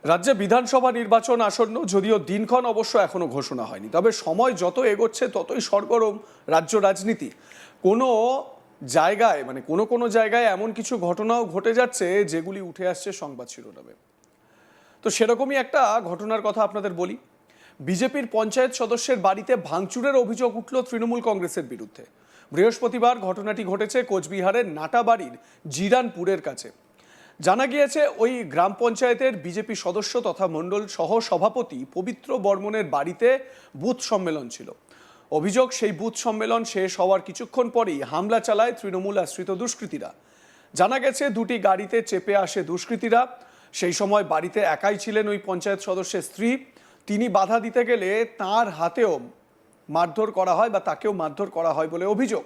রাজ্যে বিধানসভা নির্বাচন আসন্ন, যদিও দিনক্ষণ অবশ্য এখনো ঘোষণা হয়নি। তবে সময় যত এগোচ্ছে ততই সরগরম রাজ্য রাজনীতি। কোনো জায়গায় কোনো জায়গায় এমন কিছু ঘটনাও ঘটে যাচ্ছে যেগুলি উঠে আসছে সংবাদ শিরোনামে। তো সেরকমই একটা ঘটনার কথা আপনাদের বলি। বিজেপির পঞ্চায়েত সদস্যের বাড়িতে ভাঙচুরের অভিযোগ উঠল তৃণমূল কংগ্রেসের বিরুদ্ধে। বৃহস্পতিবার ঘটনাটি ঘটেছে কোচবিহারের নাটাবাড়ির জিরানপুরের কাছে। জানা গিয়েছে ওই গ্রাম পঞ্চায়েতের বিজেপি সদস্য তথা মণ্ডল সহ সভাপতি পবিত্র বর্মনের বাড়িতে বুথ সম্মেলন ছিল। অভিযোগ, সেই বুথ সম্মেলন শেষ হওয়ার কিছুক্ষণ পরেই হামলা চালায় তৃণমূল আশ্রিত দুষ্কৃতীরা। জানা গেছে দুটি গাড়িতে চেপে আসে দুষ্কৃতীরা। সেই সময় বাড়িতে একাই ছিলেন ওই পঞ্চায়েত সদস্যের স্ত্রী। তিনি বাধা দিতে গেলে তার হাতেও মারধর করা হয় বা তাকেও মারধর করা হয় বলে অভিযোগ।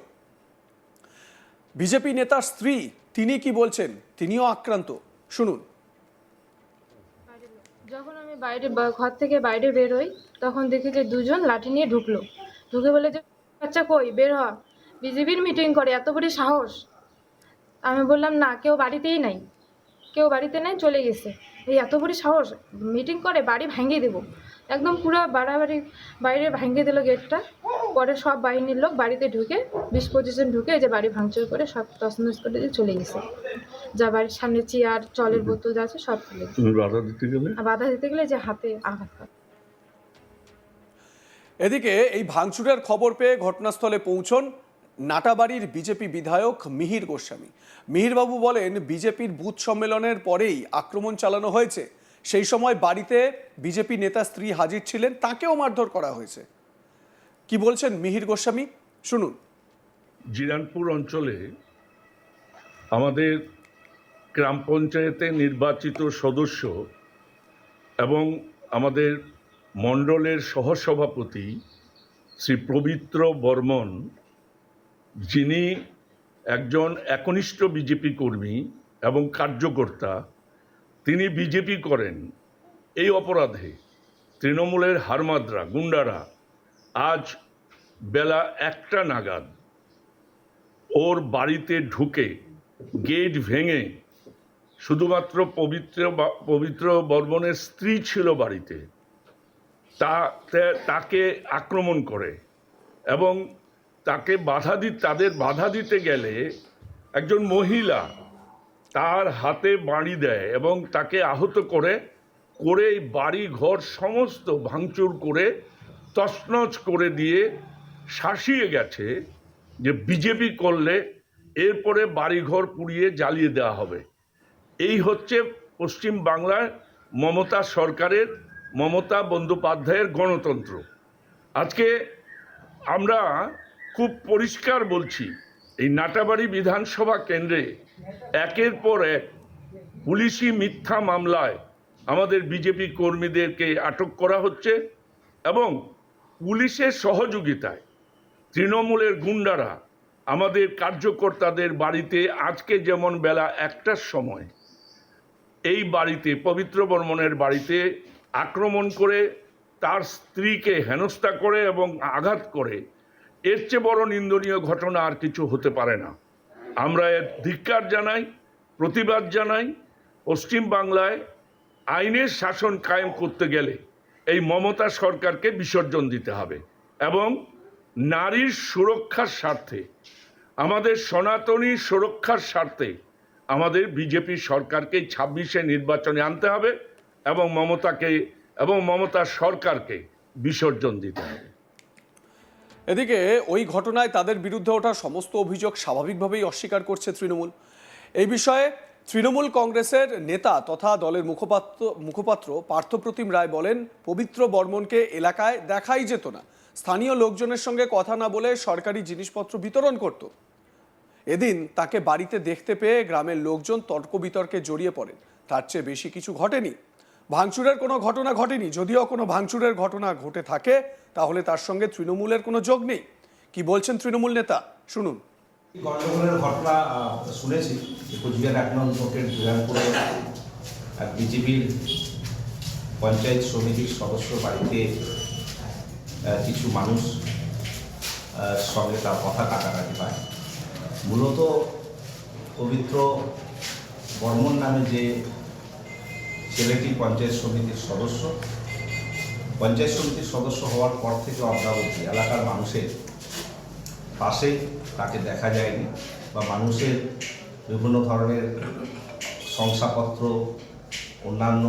বিজেপি নেতার স্ত্রী তিনি কি বলছেন, তিনিও আক্রান্ত, শুনুন। যখন আমি ঘর থেকে বাইরে বের হই তখন দেখি যে দুজন লাঠি নিয়ে ঢুকে বলে যে আচ্ছা কই বের হ, বিজেপির মিটিং করে, এত বড় সাহস। আমি বললাম না, কেউ বাড়িতে নাই, চলে গেছে। এই এত বড় সাহস, মিটিং করে, বাড়ি ভাঙিয়ে দেবো। একদম পুরো বাড়াবাড়ি বাইরে ভাঙিয়ে দিল গেটটা। পরে সব বাহিনীর লোক বাড়িতে ঢুকে 20-25 জন ঢুকে এই যে বাড়ি ভাঙচুর করে সব তছনছ করে দিয়ে চলে গেছে। যা বাড়ির সামনে চেয়ার, জলের বোতল যা আছে সব ফেলে দিয়েছে। বাধা দিতে গেলে যে হাতে আঘাত পায়। এদিকে এই ভাঙচুরের খবর পেয়ে ঘটনাস্থলে পৌঁছন নাটাবাড়ির বিজেপি বিধায়ক মিহির গোস্বামী। মিহিরবাবু বলেন, বিজেপির বুথ সম্মেলনের পরেই আক্রমণ চালানো হয়েছে। সেই সময় বাড়িতে বিজেপি নেতা স্ত্রী হাজির ছিলেন, তাকেও মারধর করা হয়েছে। কি বলছেন মিহির গোস্বামী, শুনুন। জিরানপুর অঞ্চলে আমাদের গ্রাম পঞ্চায়েতে নির্বাচিত সদস্য এবং আমাদের মণ্ডলের সহসভাপতি শ্রী পবিত্র বর্মন, যিনি একজন একনিষ্ঠ বিজেপি কর্মী এবং কার্যকর্তা, তিনি বিজেপি করেন, এই অপরাধে তৃণমূলের হারমাদরা গুন্ডারা আজ বেলা 1টা নাগাদ ওর বাড়িতে ঢুকে গেট ভেঙে, শুধুমাত্র পবিত্র বর্মনের স্ত্রী ছিল বাড়িতে, তাকে আক্রমণ করে এবং তাদের বাধা দিতে গেলে একজন মহিলা তার হাতে বাড়ি দেয় এবং তাকে আহত করে বাড়ি ঘর সমস্ত ভাঙচুর করে তছনছ করে দিয়ে শাসিয়ে গেছে যে বিজেপি করলে এরপরে বাড়িঘর পুড়িয়ে জ্বালিয়ে দেওয়া হবে। এই হচ্ছে পশ্চিম বাংলার মমতা সরকারের, মমতা বন্দ্যোপাধ্যায়ের গণতন্ত্র। আজকে আমরা খুব পরিষ্কার বলছি, এই নাটাবাড়ি বিধানসভা কেন্দ্রে একের পর এক পুলিশি মিথ্যা মামলায় আমাদের বিজেপি কর্মীদেরকে আটক করা হচ্ছে এবং পুলিশের সহযোগিতায় তৃণমূলের গুন্ডারা আমাদের কার্যকর্তাদের বাড়িতে আজকে যেমন বেলা 1টার সময় এই বাড়িতে পবিত্র বর্মনের বাড়িতে আক্রমণ করে তার স্ত্রীকে হেনস্থা করে এবং আঘাত করে, এর চেয়ে বড় নিন্দনীয় ঘটনা আর কিছু হতে পারে না। আমরা এর ধিক্কার জানাই, প্রতিবাদ জানাই। পশ্চিম বাংলায় আইনের শাসন কায়েম করতে গেলে এই মমতা সরকারকে বিসর্জন দিতে হবে এবং নারীর সুরক্ষার স্বার্থে, আমাদের সনাতনী সুরক্ষার স্বার্থে আমাদের বিজেপি সরকারকে 26-এ নির্বাচনে আনতে হবে এবং মমতা সরকারকে বিসর্জন দিতে হবে। এদিকে ওই ঘটনায় তাদের বিরুদ্ধে ওঠা সমস্ত অভিযোগ স্বাভাবিকভাবেই অস্বীকার করছে তৃণমূল। এই বিষয়ে তৃণমূল কংগ্রেসের নেতা তথা দলের মুখপাত্র পার্থপ্রতিম রায় বলেন, পবিত্র বর্মনকে এলাকায় দেখাই যেত না। স্থানীয় লোকজনের সঙ্গে কথা না বলে সরকারি জিনিসপত্র বিতরণ করত। এদিন তাকে বাড়িতে দেখতে পেয়ে গ্রামের লোকজন তর্ক বিতর্কে জড়িয়ে পড়েন। তার চেয়ে বেশি কিছু ঘটেনি। ভাঙচুরের কোনো ঘটনা ঘটেনি। যদিও কোনো ভাঙচুরের ঘটনা ঘটে থাকে তাহলে তার সঙ্গে তৃণমূলের কোনো যোগ নেই। কি বলছেন তৃণমূল নেতা, শুনুন। গন্ডগোলের ঘটনা শুনেছি যে কোচবিহার 1 নং ব্লকের জিরানপুরে এক বিজেপির পঞ্চায়েত সমিতির সদস্য বাড়িতে কিছু মানুষ সঙ্গে তার কথা কাটাকাটি পায়। মূলত পবিত্র বর্মন নামে যে ছেলেটি পঞ্চায়েত সমিতির সদস্য। পঞ্চায়েত সমিতির সদস্য হওয়ার পর থেকে অদ্যাবধি এলাকার মানুষের পাশে তাকে দেখা যায়নি, বা মানুষের বিভিন্ন ধরনের শংসাপত্র, অন্যান্য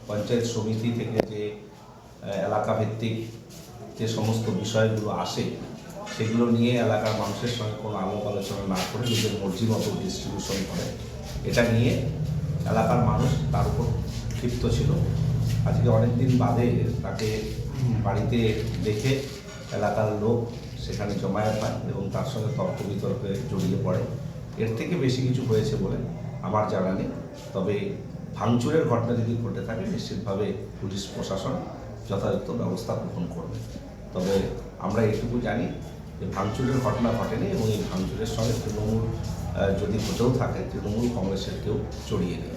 পঞ্চায়েত সমিতি থেকে যে এলাকাভিত্তিক যে সমস্ত বিষয়গুলো আসে সেগুলো নিয়ে এলাকার মানুষের সঙ্গে কোনো আলাপ আলোচনা না করে নিজের মর্জি মতো ডিস্ট্রিবিউশন করে। এটা নিয়ে এলাকার মানুষ তার উপর ক্ষিপ্ত ছিল। আজকে অনেক দিন বাদে তাকে বাড়িতে দেখে এলাকার লোক সেখানে জমায়েত হয় এবং তার সঙ্গে তর্ক বিতর্কে জড়িয়ে পড়ে। এর থেকে বেশি কিছু হয়েছে বলে আমার জানা নেই। তবে ভাঙচুরের ঘটনা যদি ঘটে থাকে নিশ্চিতভাবে পুলিশ প্রশাসন যথাযথ ব্যবস্থা গ্রহণ করবে। তবে আমরা এটুকু জানি যে ভাঙচুরের ঘটনা ঘটেনি এবং এই ভাঙচুরের সঙ্গে তৃণমূল যদি ঘটেও থাকে তৃণমূল কংগ্রেসের কেউ জড়িয়ে নেই।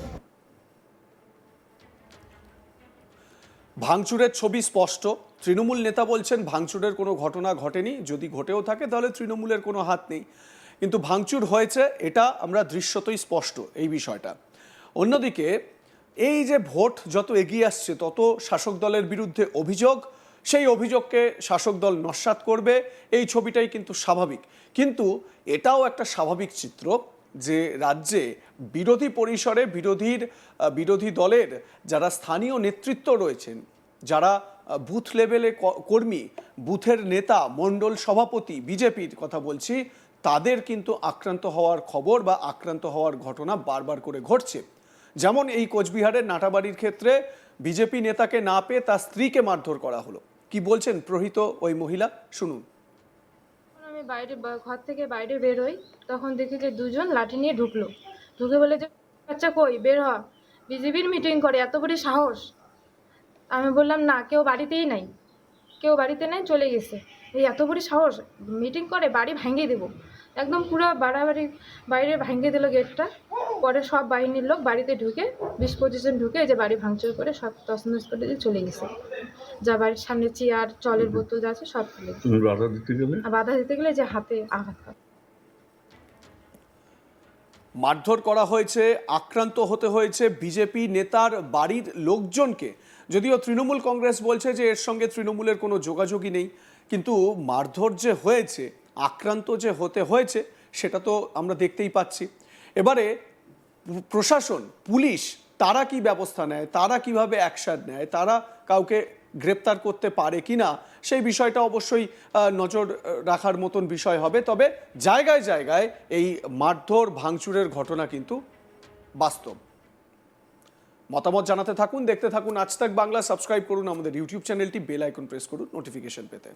ভাঙচুরের ছবি স্পষ্ট। তৃণমূল নেতা বলছেন ভাঙচুরের কোনো ঘটনা ঘটেনি, যদি ঘটেও থাকে তাহলে তৃণমূলের কোনো হাত নেই, কিন্তু ভাঙচুর হয়েছে এটা আমরা দৃশ্যতই স্পষ্ট এই বিষয়টা। অন্যদিকে এই যে ভোট যত এগিয়ে আসছে তত শাসক দলের বিরুদ্ধে অভিযোগ, সেই অভিযোগকে শাসক দল নস্যাৎ করবে, এই ছবিটাই কিন্তু স্বাভাবিক। কিন্তু এটাও একটা স্বাভাবিক চিত্র যে রাজ্যে বিরোধী পরিসরে বিরোধী দলের যারা স্থানীয় নেতৃত্ব রয়েছেন, যারা বুথ লেভেলে কর্মী, বুথের নেতা, মণ্ডল সভাপতি, বিজেপির কথা বলছি, তাদের কিন্তু আক্রান্ত হওয়ার খবর বা আক্রান্ত হওয়ার ঘটনা বারবার করে ঘটছে। যেমন এই কোচবিহারের নাটাবাড়ির ক্ষেত্রে বিজেপি নেতাকে না পেয়ে তার স্ত্রীকে মারধর করা হলো। কি বলছেন প্রহৃত ওই মহিলা, শুনুন। আমি ঘর থেকে বাইরে বের হই, তখন দেখি যে দুজন লাঠি নিয়ে ঢুকলো। ঢুকে বলে যে বাচ্চা কই, বের হ, বিজেপির মিটিং করে, এত বড় সাহস। আমি বললাম না, কেউ বাড়িতেই নাই, কেউ বাড়িতে নাই, চলে গেছে। এই এত বড় সাহস, মিটিং করে, বাড়ি ভাঙিয়ে দেবো। একদম পুরো বাড়াবাড়ি বাইরে ভাঙিয়ে দিল গেটটা। পরে সব বাহিনীর লোক বাড়িতে ঢুকে 20-25 জন ঢুকে এই যে বাড়ি ভাঙচুর করে সব তছনছ করে দিয়ে চলে গেছে। যা বাড়ির সামনে চেয়ার, জলের বোতল যা আছে সব ফেলে দিয়েছে। তুমি বাধা দিতে গেলে? আর বাধা দিতে গেলে যে হাতে আঘাত পায়। মারধর করা হয়েছে, আক্রান্ত হতে হয়েছে বিজেপি নেতার বাড়ির লোকজনকে। যদিও তৃণমূল কংগ্রেস বলছে যে এর সঙ্গে তৃণমূলের কোনো যোগাযোগই নেই, কিন্তু মারধর যে হয়েছে, আক্রান্ত যে হতে হয়েছে সেটা তো আমরা দেখতেই পাচ্ছি। এবারে প্রশাসন, পুলিশ, তারা কি ব্যবস্থা নেয়, তারা কিভাবে অ্যাকশন নেয়, তারা কাউকে গ্রেপ্তার করতে পারে কিনা, সেই বিষয়টা অবশ্যই নজর রাখার মতন বিষয় হবে। তবে জায়গায় জায়গায় এই মারধর ভাঙচুরের ঘটনা কিন্তু বাস্তব। মতামত জানাতে থাকুন, দেখতে থাকুন আজ তাক বাংলা। সাবস্ক্রাইব করুন আমাদের ইউটিউব চ্যানেলটি, বেল আইকন প্রেস করুন নোটিফিকেশন পেতে।